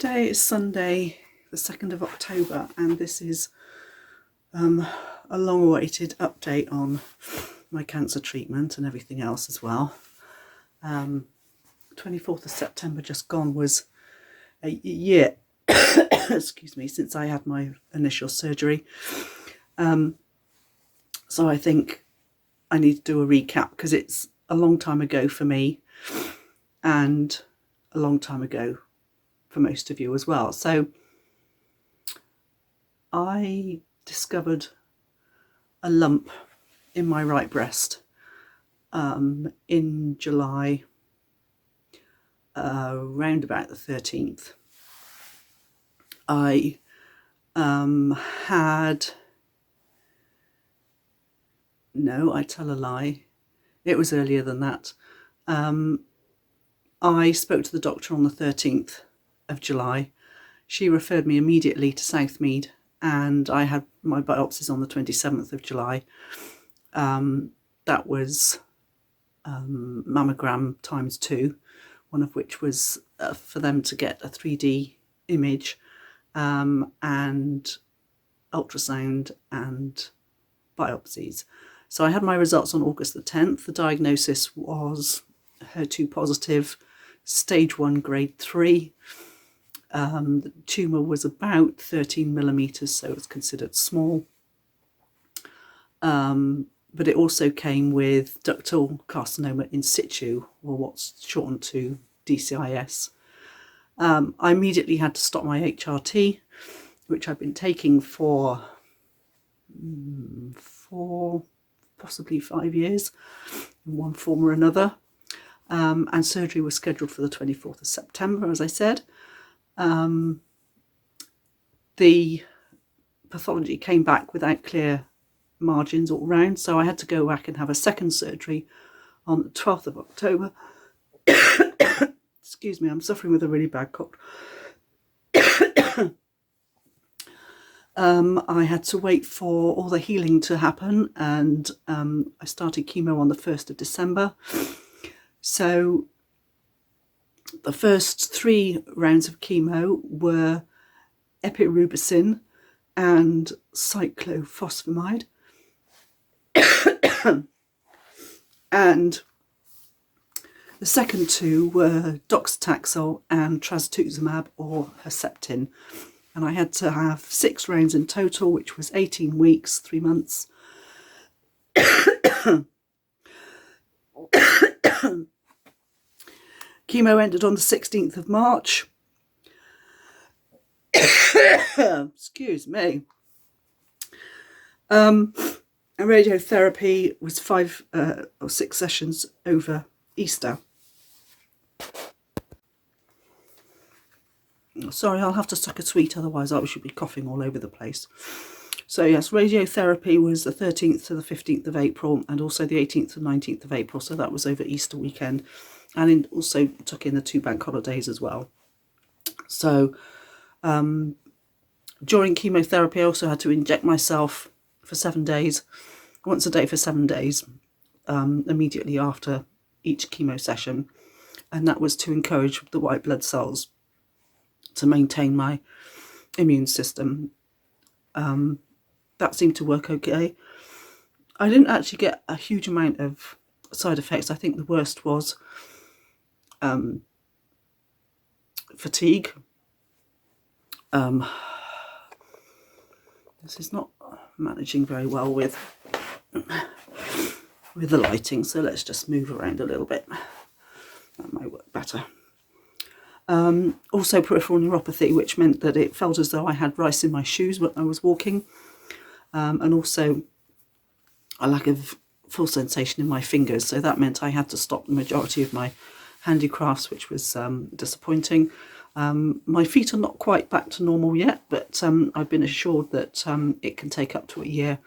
Today is Sunday, the 2nd of October, and this is a long-awaited update on my cancer treatment and everything else as well. 24th of September just gone was a year excuse me, since I had my initial surgery. So I think I need to do a recap because it's a long time ago for me and a long time ago for most of you as well. So I discovered a lump in my right breast in July, round about the 13th. I I tell a lie, it was earlier than that. I spoke to the doctor on the 13th of July. She referred me immediately to Southmead, and I had my biopsies on the 27th of July. That was mammogram times 2, one of which was for them to get a 3D image and ultrasound and biopsies. So I had my results on August the 10th. The diagnosis was HER2 positive, stage 1, grade 3. The tumour was about 13 millimetres, so it's considered small. But it also came with ductal carcinoma in situ, or what's shortened to DCIS. I immediately had to stop my HRT, which I've been taking for 4, possibly 5 years, in one form or another. And surgery was scheduled for the 24th of September, as I said. The pathology came back without clear margins all round, so I had to go back and have a second surgery on the 12th of October. Excuse me, I'm suffering with a really bad cold. I had to wait for all the healing to happen, and I started chemo on the 1st of December. So the first 3 rounds of chemo were epirubicin and cyclophosphamide. And the second 2 were docetaxel and trastuzumab or Herceptin. And I had to have 6 rounds in total, which was 18 weeks, 3 months. Chemo ended on the 16th of March. Excuse me. And radiotherapy was 5 or 6 sessions over Easter. Sorry, I'll have to suck a sweet, otherwise I should be coughing all over the place. So yes, radiotherapy was the 13th to the 15th of April, and also the 18th to 19th of April, so that was over Easter weekend, and also took in the 2 bank holidays as well. So during chemotherapy I also had to inject myself for 7 days, once a day for 7 days, immediately after each chemo session, and that was to encourage the white blood cells to maintain my immune system. That seemed to work okay. I didn't actually get a huge amount of side effects. I think the worst was fatigue. This is not managing very well with the lighting, so let's just move around a little bit. That might work better. Also peripheral neuropathy, which meant that it felt as though I had rice in my shoes when I was walking, and also a lack of full sensation in my fingers, so that meant I had to stop the majority of my handicrafts, which was disappointing. My feet are not quite back to normal yet, but I've been assured that it can take up to a year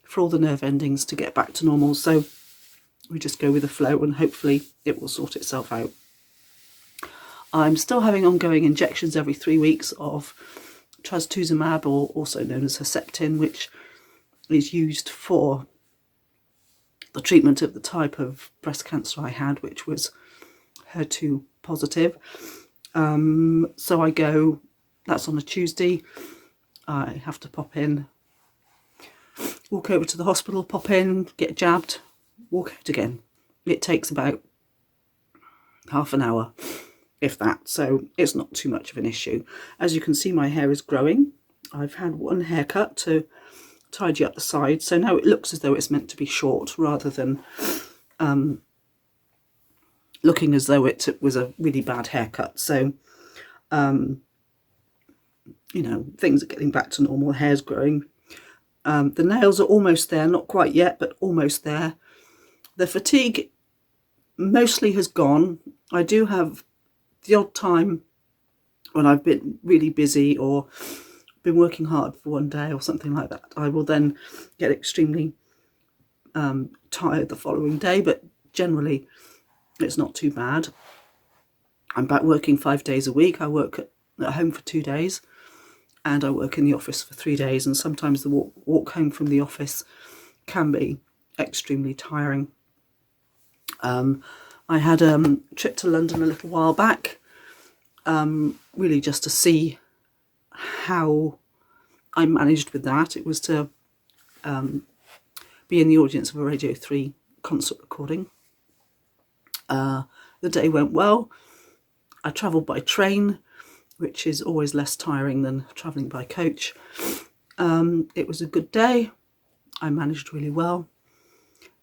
for all the nerve endings to get back to normal, so we just go with the flow and hopefully it will sort itself out. I'm still having ongoing injections every 3 weeks of trastuzumab, or also known as Herceptin, which is used for the treatment of the type of breast cancer I had, which was HER2 positive. So I go, that's on a Tuesday, I have to pop in, walk over to the hospital, pop in, get jabbed, walk out again. It takes about half an hour, if that, so it's not too much of an issue. As you can see, my hair is growing. I've had one haircut to tidy up the sides, so now it looks as though it's meant to be short rather than looking as though it was a really bad haircut. So you know, things are getting back to normal, hair's growing. The nails are almost there, not quite yet, but almost there. The fatigue mostly has gone. I do have the odd time when I've been really busy or been working hard for one day or something like that. I will then get extremely tired the following day, but generally it's not too bad. I'm back working 5 days a week. I work at home for 2 days and I work in the office for 3 days, and sometimes the walk home from the office can be extremely tiring. I had a trip to London a little while back, really just to see how I managed with that. It was to be in the audience of a Radio 3 concert recording. The day went well. I travelled by train, which is always less tiring than travelling by coach. It was a good day. I managed really well.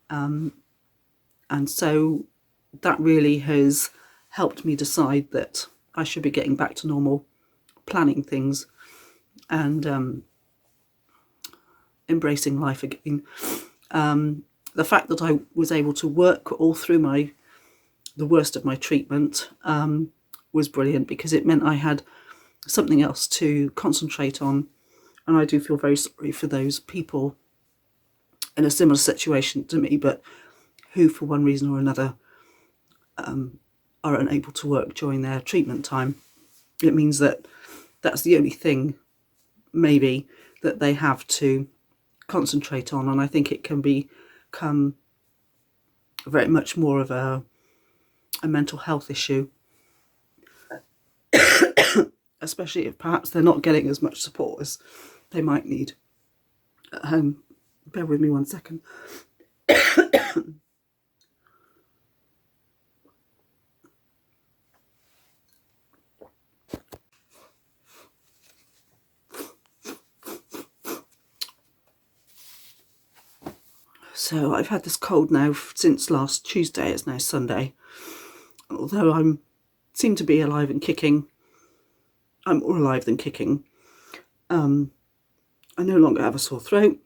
And so that really has helped me decide that I should be getting back to normal, planning things and embracing life again. The fact that I was able to work all through the worst of my treatment was brilliant, because it meant I had something else to concentrate on. And I do feel very sorry for those people in a similar situation to me, but who for one reason or another are unable to work during their treatment time. It means that that's the only thing maybe that they have to concentrate on, and I think it can become very much more of a mental health issue, especially if perhaps they're not getting as much support as they might need at home. Bear with me 1 second. So I've had this cold now since last Tuesday. It's now Sunday. Although I seem to be alive and kicking, I'm more alive than kicking. I no longer have a sore throat.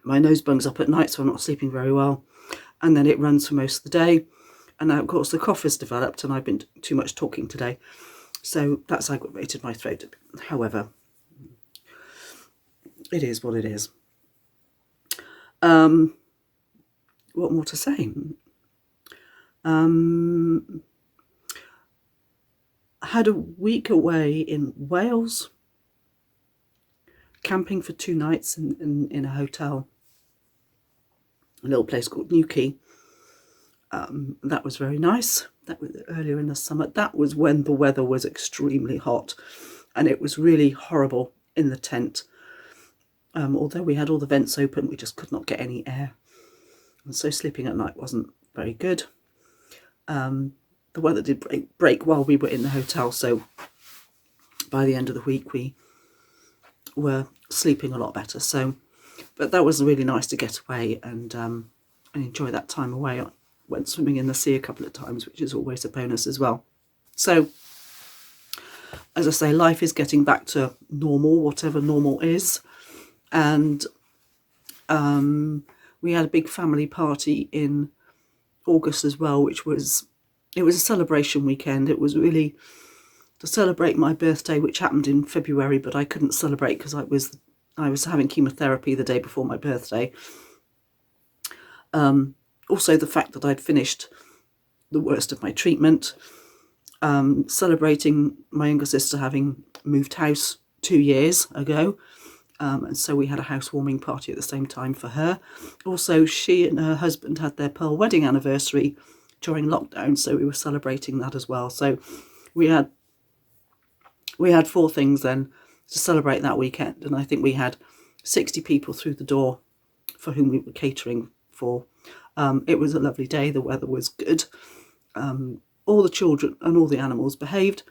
My nose bungs up at night, so I'm not sleeping very well. And then it runs for most of the day. And now, of course, the cough has developed and I've been too much talking today. So that's aggravated my throat a bit. However, it is what it is. What more to say? I had a week away in Wales, camping for 2 nights in a hotel, a little place called Newquay. That was very nice. That was earlier in the summer. That was when the weather was extremely hot and it was really horrible in the tent. Although we had all the vents open, we just could not get any air. And so sleeping at night wasn't very good. The weather did break while we were in the hotel, so by the end of the week we were sleeping a lot better. But that was really nice to get away and enjoy that time away. I went swimming in the sea a couple of times, which is always a bonus as well. So, as I say, life is getting back to normal, whatever normal is. And we had a big family party in August as well, which was a celebration weekend. It was really to celebrate my birthday, which happened in February, but I couldn't celebrate because I was having chemotherapy the day before my birthday. Also, the fact that I'd finished the worst of my treatment, celebrating my younger sister having moved house 2 years ago. And so we had a housewarming party at the same time for her. Also, she and her husband had their pearl wedding anniversary during lockdown, so we were celebrating that as well. So we had we had 4 things then to celebrate that weekend, and I think we had 60 people through the door for whom we were catering for. It was a lovely day, the weather was good, all the children and all the animals behaved,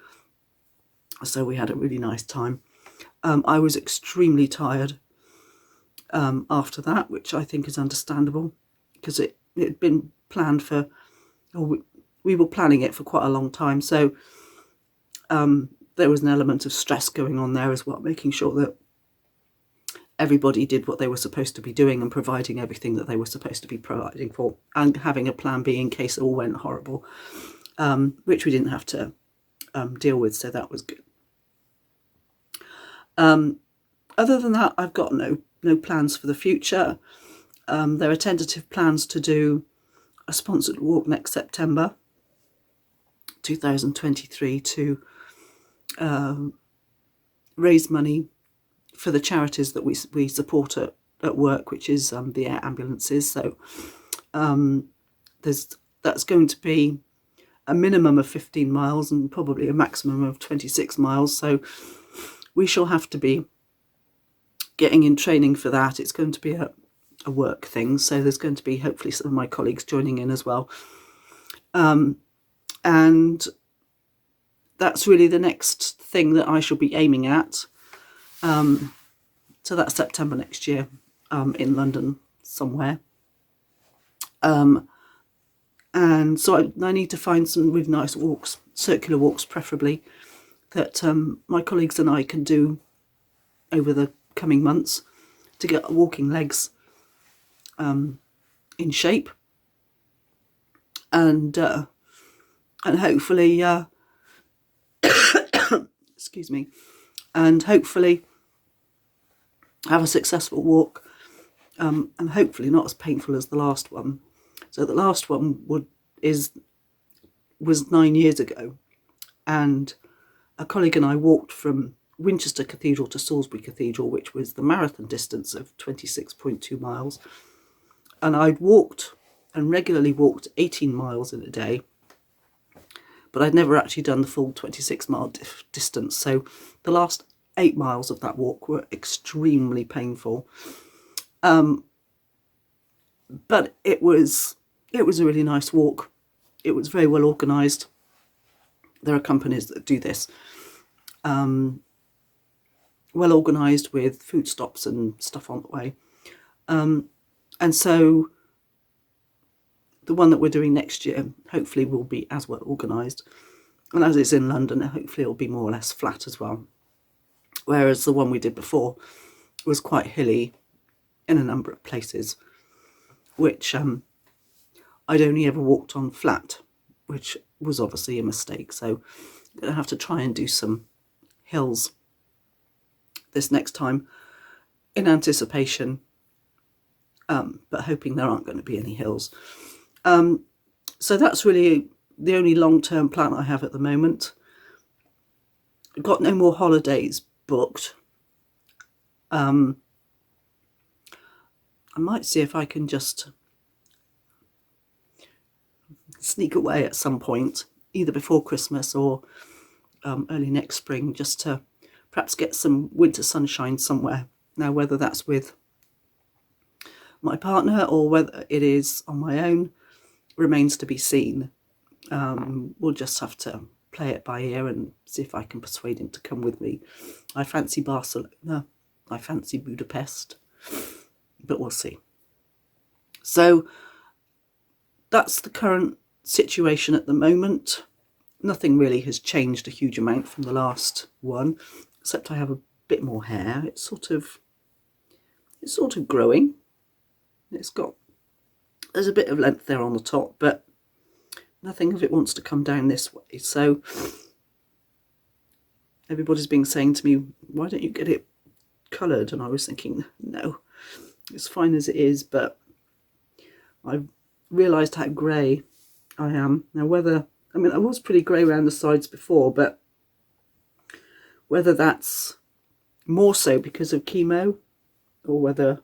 so we had a really nice time. I was extremely tired after that, which I think is understandable, because it had been planned for, or we were planning it for quite a long time, so there was an element of stress going on there as well, making sure that everybody did what they were supposed to be doing and providing everything that they were supposed to be providing for, and having a plan B in case it all went horrible, which we didn't have to deal with, so that was good. Other than that, I've got no plans for the future. There are tentative plans to do a sponsored walk next September 2023 to raise money for the charities that we support at work, which is the air ambulances. So that's going to be a minimum of 15 miles and probably a maximum of 26 miles. So we shall have to be getting in training for that. It's going to be a work thing, so there's going to be hopefully some of my colleagues joining in as well. And that's really the next thing that I shall be aiming at. So that's September next year, in London somewhere. And so I need to find some really nice walks, circular walks preferably, that my colleagues and I can do over the coming months to get walking legs in shape, and hopefully excuse me, and hopefully have a successful walk, and hopefully not as painful as the last one. So the last one was 9 years ago, and a colleague and I walked from Winchester Cathedral to Salisbury Cathedral, which was the marathon distance of 26.2 miles. And I'd walked and regularly walked 18 miles in a day, but I'd never actually done the full 26-mile distance. So the last 8 miles of that walk were extremely painful. But it was a really nice walk. It was very well organised. There are companies that do this. Well organised with food stops and stuff on the way. And so the one that we're doing next year hopefully will be as well organised. And as it's in London, hopefully it'll be more or less flat as well. Whereas the one we did before was quite hilly in a number of places, which I'd only ever walked on flat, which was obviously a mistake. So I'm going to have to try and do some hills this next time in anticipation, but hoping there aren't going to be any hills. So that's really the only long-term plan I have at the moment. I've got no more holidays booked. I might see if I can just sneak away at some point, either before Christmas or early next spring, just to perhaps get some winter sunshine somewhere. Now, whether that's with my partner or whether it is on my own remains to be seen. We'll just have to play it by ear and see if I can persuade him to come with me. I fancy Barcelona, I fancy Budapest, but we'll see. So that's the current situation at the moment. Nothing really has changed a huge amount from the last one, except I have a bit more hair. It's sort of growing. There's a bit of length there on the top, but nothing of it wants to come down this way. So everybody's been saying to me, why don't you get it coloured? And I was thinking, no, it's fine as it is. But I've realised how grey I am. Now I was pretty grey around the sides before, but whether that's more so because of chemo or whether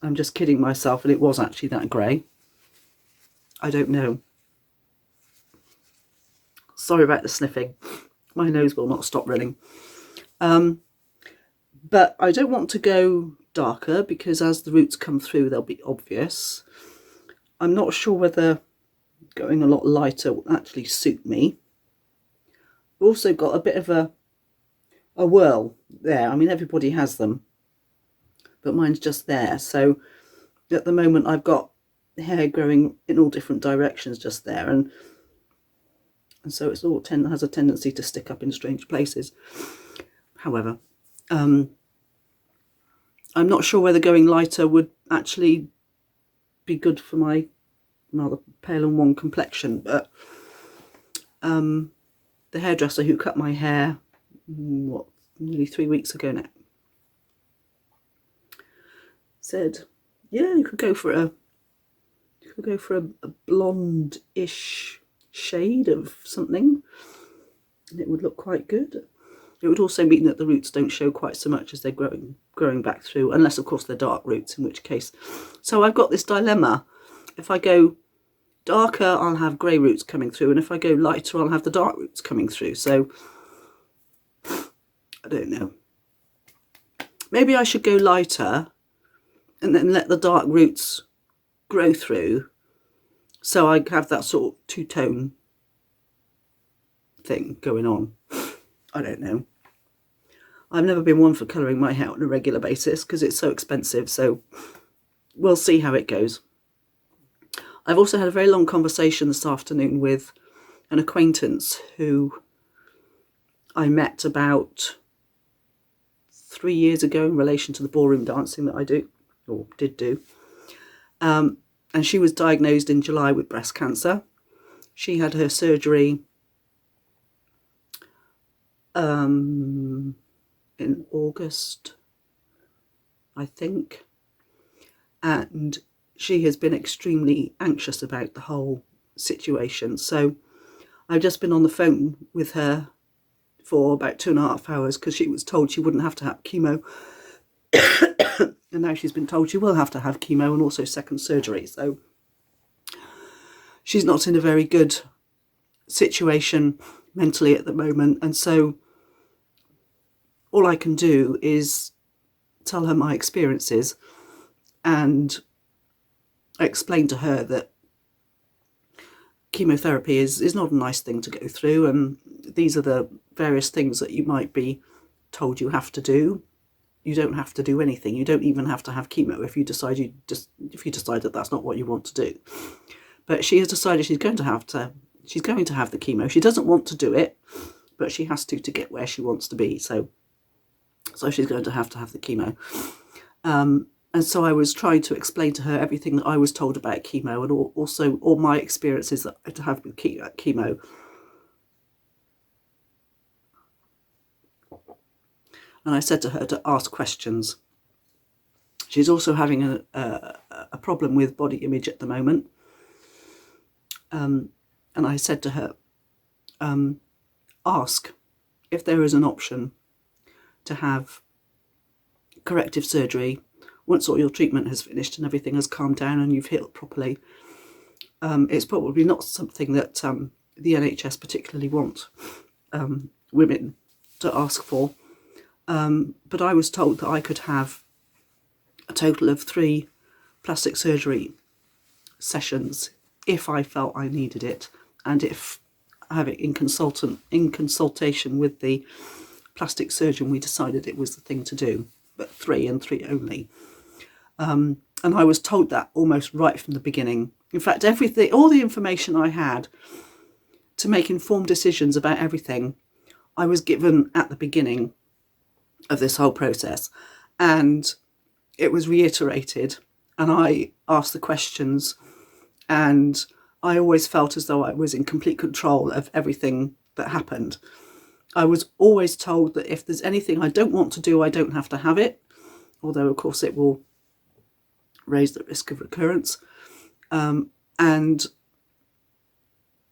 I'm just kidding myself and it was actually that grey, I don't know. Sorry about the sniffing. my nose will not stop running. But I don't want to go darker because as the roots come through, they'll be obvious. I'm not sure whether going a lot lighter will actually suit me. I've also got a bit of a whirl there. I mean, everybody has them, but mine's just there. So at the moment, I've got hair growing in all different directions just there, and so it's all has a tendency to stick up in strange places. However, I'm not sure whether going lighter would actually be good for my rather pale and wan complexion, but the hairdresser who cut my hair, nearly 3 weeks ago now, said, yeah, you could go for a blonde-ish shade of something, and it would look quite good. It would also mean that the roots don't show quite so much as they're growing back through, unless of course they're dark roots, in which case. So I've got this dilemma. If I go darker, I'll have grey roots coming through, and if I go lighter, I'll have the dark roots coming through. So I don't know. Maybe I should go lighter and then let the dark roots grow through, so I have that sort of two-tone thing going on. I don't know. I've never been one for colouring my hair on a regular basis because it's so expensive, so we'll see how it goes. I've also had a very long conversation this afternoon with an acquaintance who I met about 3 years ago in relation to the ballroom dancing that I do, or did do. And she was diagnosed in July with breast cancer. She had her surgery in August, I think. And she has been extremely anxious about the whole situation. So I've just been on the phone with her for about 2.5 hours because she was told she wouldn't have to have chemo. And now she's been told she will have to have chemo and also second surgery. So she's not in a very good situation mentally at the moment. And so all I can do is tell her my experiences and explain to her that chemotherapy is not a nice thing to go through, and these are the various things that you might be told you have to do. You don't have to do anything. You don't even have to have chemo if you decide that that's not what you want to do. But she has decided she's going to have the chemo. She doesn't want to do it, but she has to get where she wants to be. So she's going to have the chemo. And so I was trying to explain to her everything that I was told about chemo, and also all my experiences that I have with chemo. And I said to her to ask questions. She's also having a problem with body image at the moment. And I said to her, ask if there is an option to have corrective surgery once all your treatment has finished and everything has calmed down and you've healed properly. It's probably not something that the NHS particularly want women to ask for. But I was told that I could have a total of 3 plastic surgery sessions if I felt I needed it, and if having in consultation with the plastic surgeon, we decided it was the thing to do. But 3 and 3 only. And I was told that almost right from the beginning. In fact, all the information I had to make informed decisions about everything, I was given at the beginning of this whole process, and it was reiterated, and I asked the questions, and I always felt as though I was in complete control of everything that happened. I was always told that if there's anything I don't want to do, I don't have to have it, although of course it will raise the risk of recurrence. And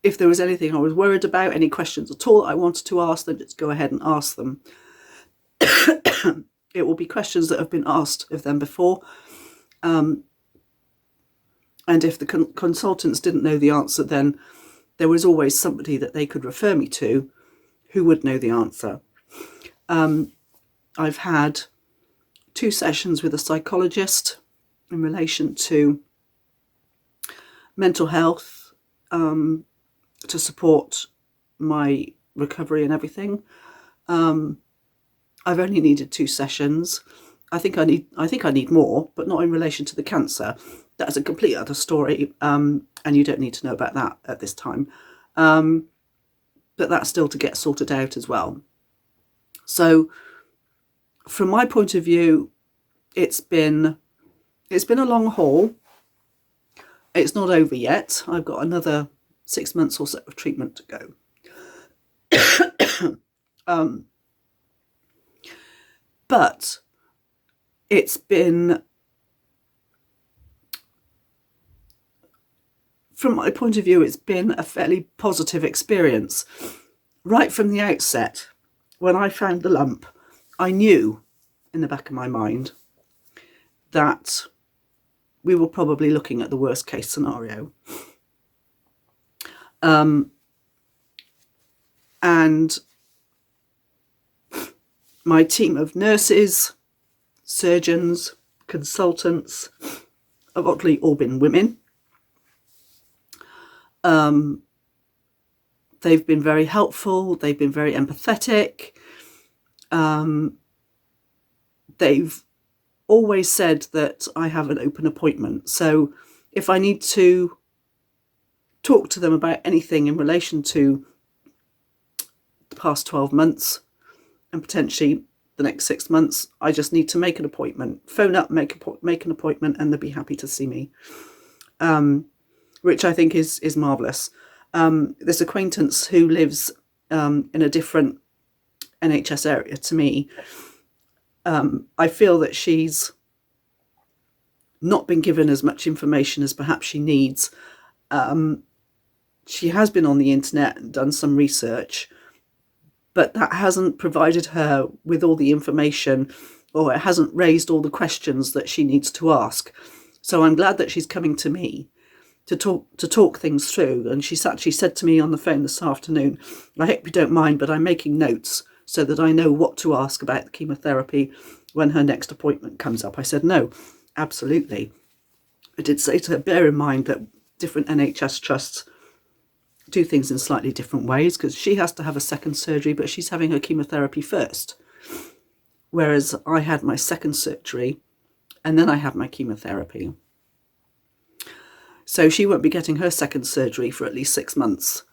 if there was anything I was worried about, any questions at all I wanted to ask, then just go ahead and ask them. It will be questions that have been asked of them before. And if the consultants didn't know the answer, then there was always somebody that they could refer me to who would know the answer. I've had 2 sessions with a psychologist in relation to mental health, to support my recovery and everything. I've only needed 2 sessions. I think I need more, but not in relation to the cancer. That's a complete other story, and you don't need to know about that at this time. But that's still to get sorted out as well. So from my point of view, it's been a long haul. It's not over yet. I've got another 6 months or so of treatment to go. But it's been, from my point of view, it's been a fairly positive experience. Right from the outset, when I found the lump, I knew in the back of my mind that we were probably looking at the worst case scenario. And my team of nurses, surgeons, consultants have oddly all been women. They've been very helpful. They've been very empathetic. They've always said that I have an open appointment. So if I need to talk to them about anything in relation to the past 12 months and potentially the next 6 months, I just need to make an appointment, phone up, make an appointment, and they'll be happy to see me, which I think is marvellous. This acquaintance who lives in a different NHS area to me, I feel that she's not been given as much information as perhaps she needs. She has been on the internet and done some research, but that hasn't provided her with all the information, or it hasn't raised all the questions that she needs to ask. So I'm glad that she's coming to me to talk things through. And she's actually said to me on the phone this afternoon, I hope you don't mind, but I'm making notes so that I know what to ask about the chemotherapy when her next appointment comes up. I said, no, absolutely. I did say to her, bear in mind that different NHS trusts do things in slightly different ways, because she has to have a second surgery, but she's having her chemotherapy first. Whereas I had my second surgery and then I had my chemotherapy. So she won't be getting her second surgery for at least 6 months.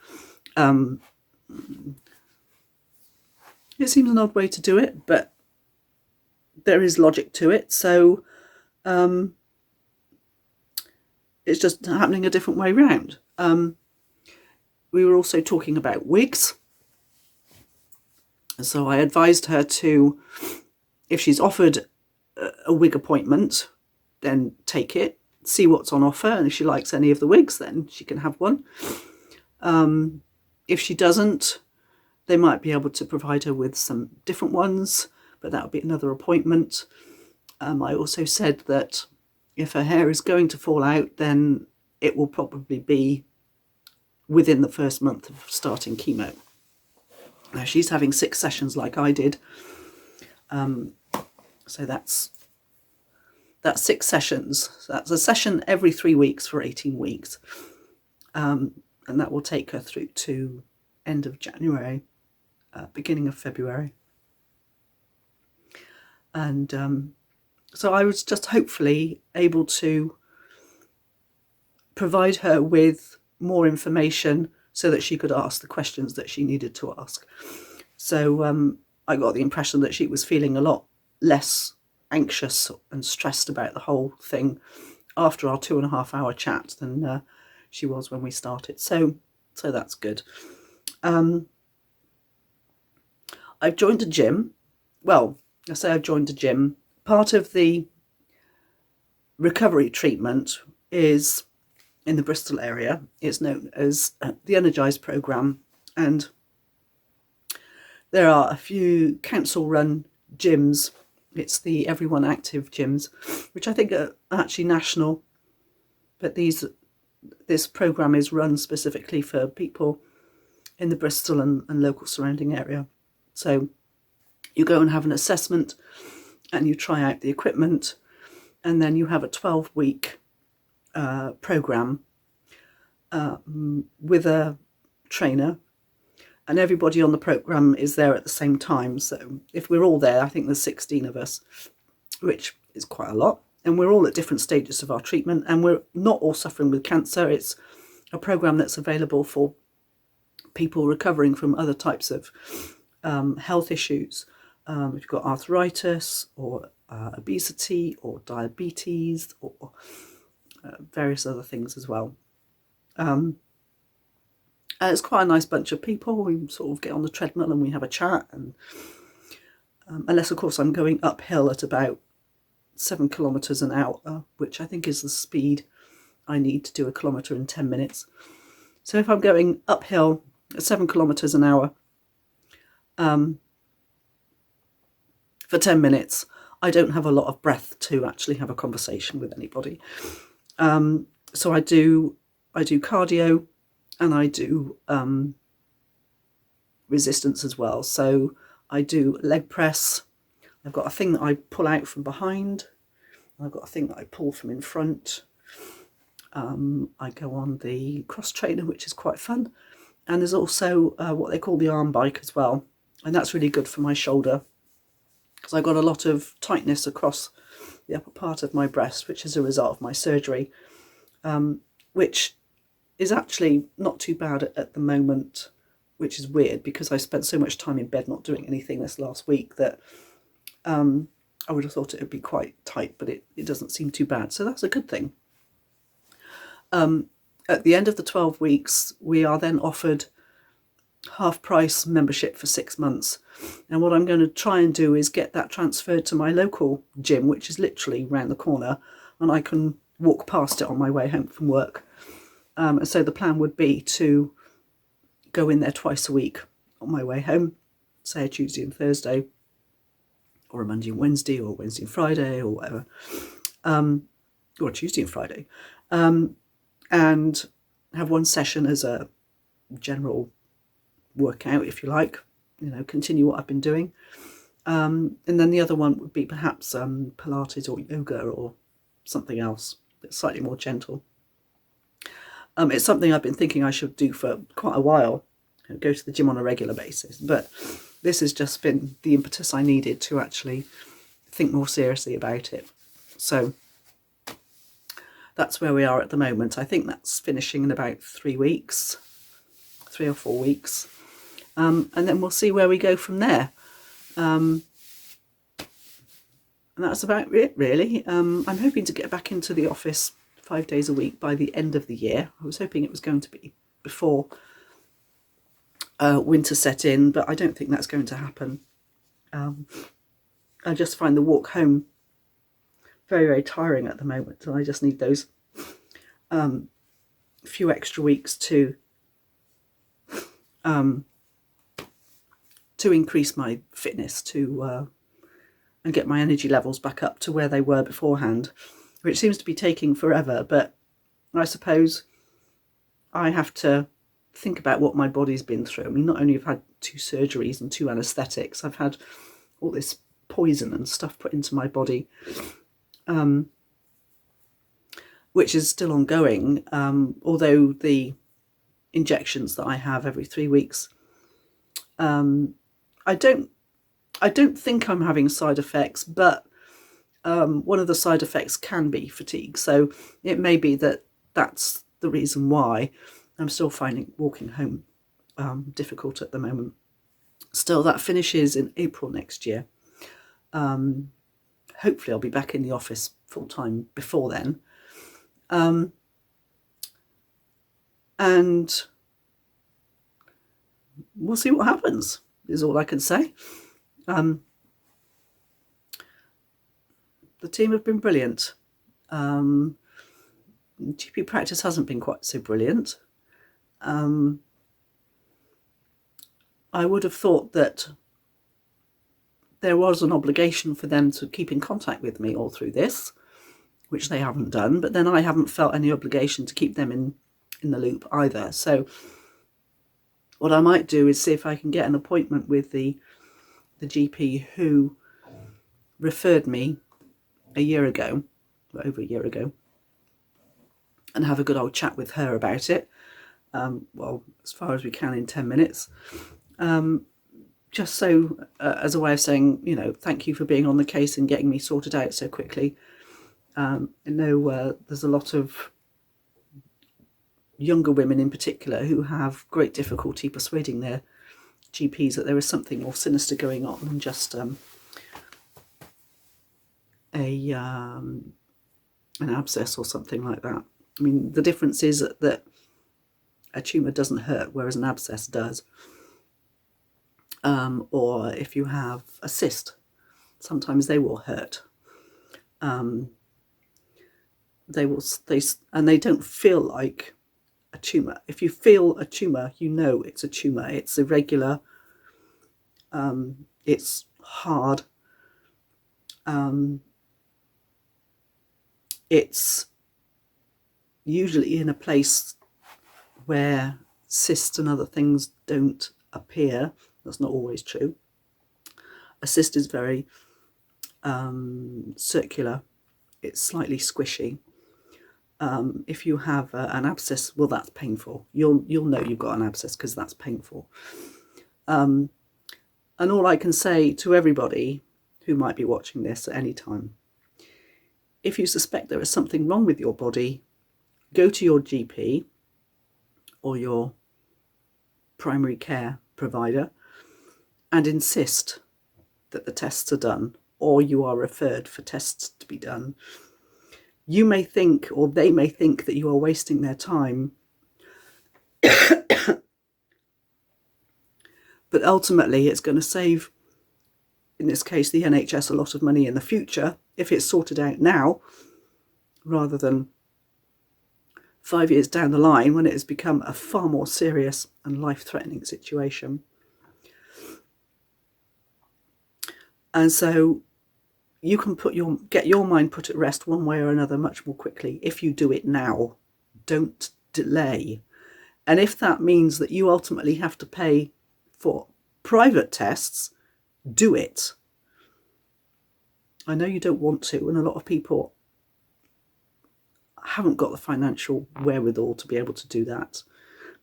It seems an odd way to do it, but there is logic to it. So it's just happening a different way round. We were also talking about wigs. So I advised her to, if she's offered a wig appointment, then take it, see what's on offer, and if she likes any of the wigs, then she can have one. If she doesn't, they might be able to provide her with some different ones, but that would be another appointment. I also said that if her hair is going to fall out, then it will probably be within the first month of starting chemo. Now she's having 6 sessions like I did. So that's 6 sessions. So that's a session every 3 weeks for 18 weeks. And that will take her through to end of January, beginning of February. And so I was just hopefully able to provide her with more information so that she could ask the questions that she needed to ask. So I got the impression that she was feeling a lot less anxious and stressed about the whole thing after our 2.5-hour chat than she was when we started. So that's good. I've joined a gym. Well, I say I've joined a gym. Part of the recovery treatment is in the Bristol area. It's known as the Energize Program, and there are a few council-run gyms. It's the Everyone Active gyms, which I think are actually national, but this program is run specifically for people in the Bristol and local surrounding area. So you go and have an assessment and you try out the equipment, and then you have a 12-week program with a trainer, and everybody on the program is there at the same time. So if we're all there, I think there's 16 of us, which is quite a lot, and we're all at different stages of our treatment, and we're not all suffering with cancer. It's a program that's available for people recovering from other types of health issues. If you've got arthritis or obesity or diabetes or various other things as well. And it's quite a nice bunch of people. We sort of get on the treadmill and we have a chat, and unless of course I'm going uphill at about 7 kilometers an hour, which I think is the speed I need to do a kilometer in 10 minutes. So if I'm going uphill at 7 kilometers an hour for 10 minutes, I don't have a lot of breath to actually have a conversation with anybody. So I do cardio, and I do resistance as well. So I do leg press. I've got a thing that I pull out from behind. I've got a thing that I pull from in front. I go on the cross trainer, which is quite fun. And there's also what they call the arm bike as well. And that's really good for my shoulder, because I've got a lot of tightness across the upper part of my breast, which is a result of my surgery, which is actually not too bad at the moment, which is weird because I spent so much time in bed not doing anything this last week that I would have thought it would be quite tight, but it doesn't seem too bad. So that's a good thing. At the end of the 12 weeks, we are then offered half price membership for 6 months. And what I'm going to try and do is get that transferred to my local gym, which is literally round the corner, and I can walk past it on my way home from work. And so the plan would be to go in there twice a week on my way home, say a Tuesday and Thursday, or a Monday and Wednesday, or Wednesday and Friday, or whatever, or Tuesday and Friday, and have one session as a general workout, if you like, continue what I've been doing. And then the other one would be perhaps Pilates or yoga or something else that's slightly more gentle. It's something I've been thinking I should do for quite a while, go to the gym on a regular basis, but this has just been the impetus I needed to actually think more seriously about it. So that's where we are at the moment. I think that's finishing in about 3 weeks, 3 or 4 weeks. And then we'll see where we go from there. And that's about it, really. I'm hoping to get back into the office 5 days a week by the end of the year. I was hoping it was going to be before winter set in, but I don't think that's going to happen. I just find the walk home very, very tiring at the moment, and I just need those few extra weeks to increase my fitness, and get my energy levels back up to where they were beforehand, which seems to be taking forever. But I suppose I have to think about what my body's been through. I mean, not only have I had 2 surgeries and 2 anaesthetics, I've had all this poison and stuff put into my body, which is still ongoing, although the injections that I have every 3 weeks, I don't think I'm having side effects, but one of the side effects can be fatigue. So it may be that that's the reason why I'm still finding walking home difficult at the moment. Still, that finishes in April next year. Hopefully I'll be back in the office full time before then. And we'll see what happens, is all I can say. The team have been brilliant. GP practice hasn't been quite so brilliant. I would have thought that there was an obligation for them to keep in contact with me all through this, which they haven't done, but then I haven't felt any obligation to keep them in the loop either. So what I might do is see if I can get an appointment with the GP who referred me a year ago, over a year ago, and have a good old chat with her about it. Well, as far as we can in 10 minutes. Just so as a way of saying, thank you for being on the case and getting me sorted out so quickly. I know there's a lot of younger women in particular who have great difficulty persuading their GPs that there is something more sinister going on than just an abscess or something like that. I mean, the difference is that a tumour doesn't hurt, whereas an abscess does. Or if you have a cyst, sometimes they will hurt. They don't feel like a tumour. If you feel a tumour, you know it's a tumour. It's irregular. It's hard. It's usually in a place where cysts and other things don't appear. That's not always true. A cyst is very circular. It's slightly squishy. If you have an abscess, well, that's painful. You'll know you've got an abscess because that's painful. And all I can say to everybody who might be watching this at any time, if you suspect there is something wrong with your body, go to your GP or your primary care provider and insist that the tests are done, or you are referred for tests to be done. You may think, or they may think, that you are wasting their time, but ultimately it's going to save, in this case, the NHS a lot of money in the future if it's sorted out now, rather than 5 years down the line when it has become a far more serious and life-threatening situation. And so you can get your mind put at rest one way or another much more quickly if you do it now. Don't delay. And if that means that you ultimately have to pay for private tests, do it. I know you don't want to, and a lot of people haven't got the financial wherewithal to be able to do that.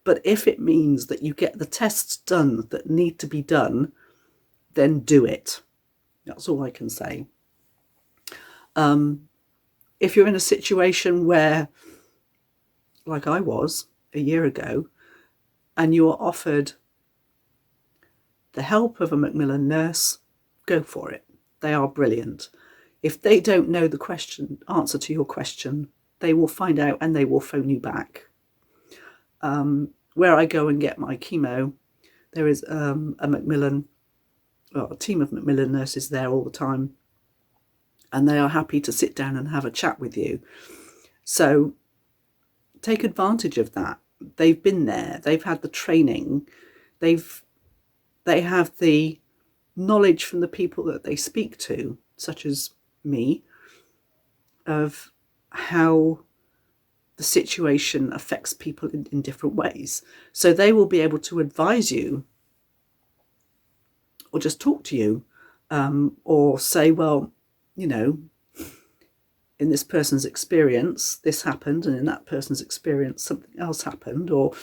But if it means that you get the tests done that need to be done, then do it. That's all I can say. If you're in a situation where, like I was a year ago, and you are offered the help of a Macmillan nurse, go for it. They are brilliant. If they don't know the answer to your question, they will find out and they will phone you back. Where I go and get my chemo, there is a team of Macmillan nurses there all the time, and they are happy to sit down and have a chat with you. So take advantage of that. They've been there. They've had the training. They have the knowledge from the people that they speak to, such as me, of how the situation affects people in different ways. So they will be able to advise you, or just talk to you, or say, well, in this person's experience, this happened, and in that person's experience, something else happened, or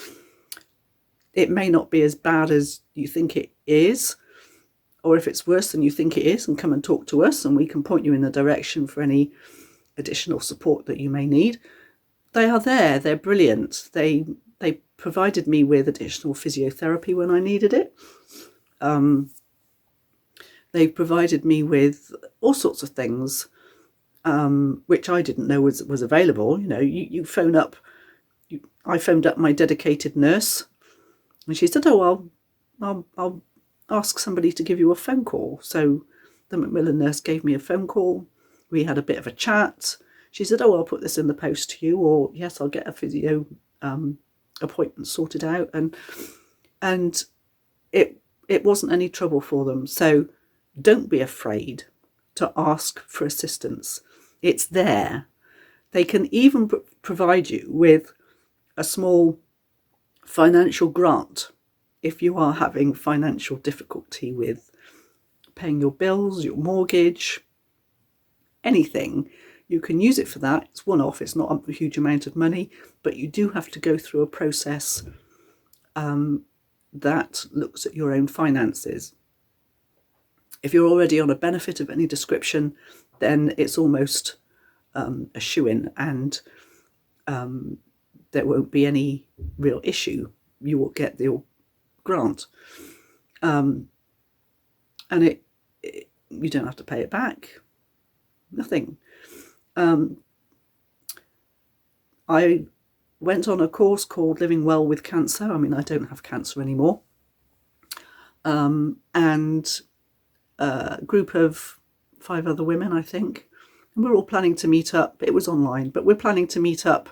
it may not be as bad as you think it is, or if it's worse than you think it is, and come and talk to us and we can point you in the direction for any additional support that you may need. They are there. They're brilliant. They provided me with additional physiotherapy when I needed it. They provided me with all sorts of things, which I didn't know was available. You phone up. I phoned up my dedicated nurse, and she said, "Oh, well, I'll ask somebody to give you a phone call." So the Macmillan nurse gave me a phone call. We had a bit of a chat. She said, "Oh, I'll put this in the post to you," or "Yes, I'll get a physio appointment sorted out." And it wasn't any trouble for them. So don't be afraid to ask for assistance. It's there. They can even provide you with a small financial grant if you are having financial difficulty with paying your bills, your mortgage, anything, you can use it for that. It's one-off, it's not a huge amount of money, but you do have to go through a process that looks at your own finances. If you're already on a benefit of any description, then it's almost a shoo-in, and there won't be any real issue. You will get the grant, and you don't have to pay it back. Nothing. I went on a course called Living Well with Cancer. I mean, I don't have cancer anymore. And a group of 5 other women, I think. And we're all planning to meet up. It was online, but we're planning to meet up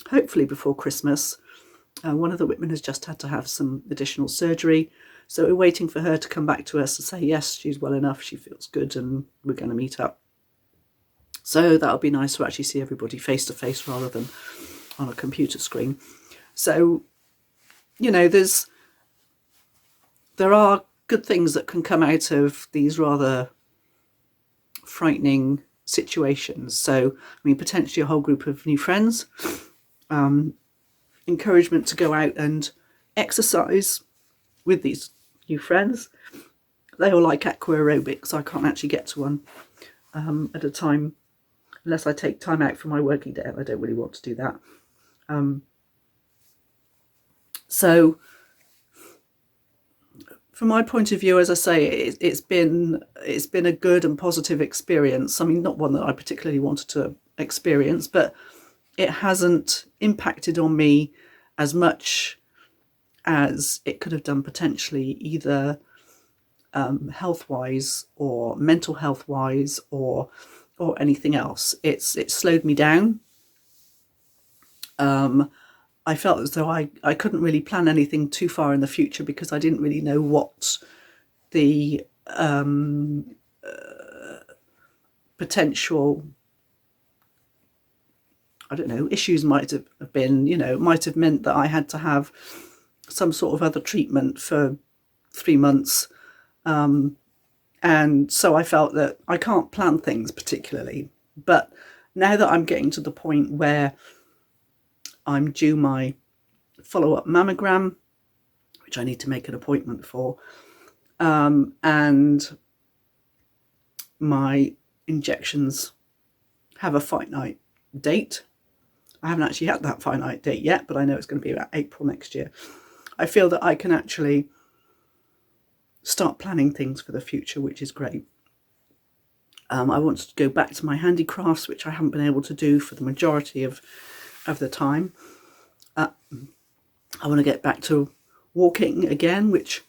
hopefully before Christmas. One of the women has just had to have some additional surgery. So we're waiting for her to come back to us to say, yes, she's well enough, she feels good, and we're going to meet up. So that'll be nice to actually see everybody face to face rather than on a computer screen. So, you know, there are good things that can come out of these rather frightening situations. So, I mean, potentially a whole group of new friends, encouragement to go out and exercise with these new friends. They all like aqua aerobics. I can't actually get to one at a time unless I take time out for my working day. I don't really want to do that. So from my point of view, as I say, it's been a good and positive experience. I mean, not one that I particularly wanted to experience, but it hasn't impacted on me as much as it could have done potentially, either health-wise or mental health-wise or anything else. It's slowed me down. I felt as though I couldn't really plan anything too far in the future because I didn't really know what the potential, I don't know, issues might have been. You know, it might have meant that I had to have some sort of other treatment for 3 months. And so I felt that I can't plan things particularly. But now that I'm getting to the point where I'm due my follow-up mammogram, which I need to make an appointment for, and my injections have a finite date. I haven't actually had that finite date yet, but I know it's going to be about April next year. I feel that I can actually start planning things for the future, which is great. I want to go back to my handicrafts, which I haven't been able to do for the majority of the time. I want to get back to walking again, which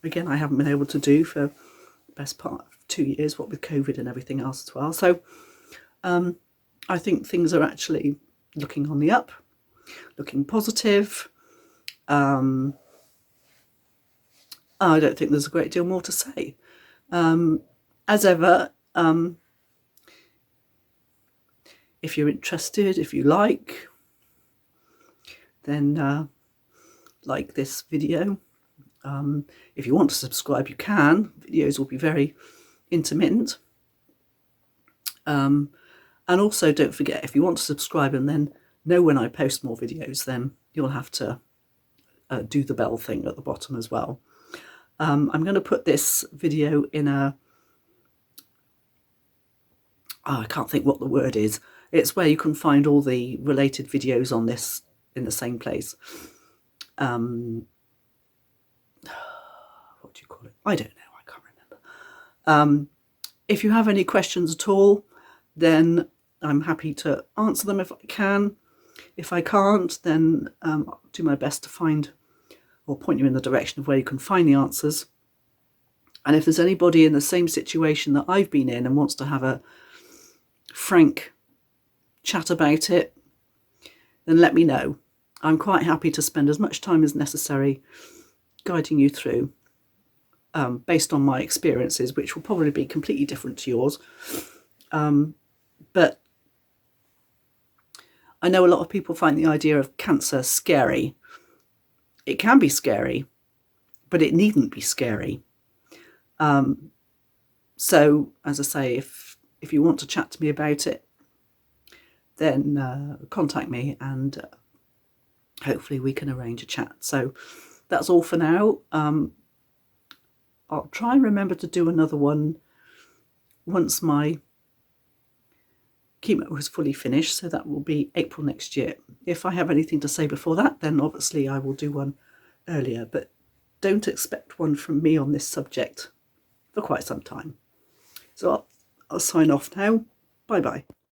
again I haven't been able to do for the best part of 2 years, what with COVID and everything else as well. So I think things are actually looking on the up, looking positive. I don't think there's a great deal more to say. As ever, if you're interested, if you like, then like this video. If you want to subscribe, you can. Videos will be very intermittent. And also don't forget, if you want to subscribe and then know when I post more videos, then you'll have to do the bell thing at the bottom as well. I'm going to put this video in I can't think what the word is. It's where you can find all the related videos on this in the same place. What do you call it? I don't know. I can't remember. If you have any questions at all, then I'm happy to answer them if I can. If I can't, then I'll do my best to find or point you in the direction of where you can find the answers. And if there's anybody in the same situation that I've been in and wants to have a frank chat about it, then let me know. I'm quite happy to spend as much time as necessary guiding you through, based on my experiences, which will probably be completely different to yours. But I know a lot of people find the idea of cancer scary. It can be scary, but it needn't be scary. So, as I say, if you want to chat to me about it, then contact me, and hopefully we can arrange a chat. So that's all for now. I'll try and remember to do another one once my chemo is fully finished, so that will be April next year. If I have anything to say before that, then obviously I will do one earlier, but don't expect one from me on this subject for quite some time. So I'll sign off now. Bye bye.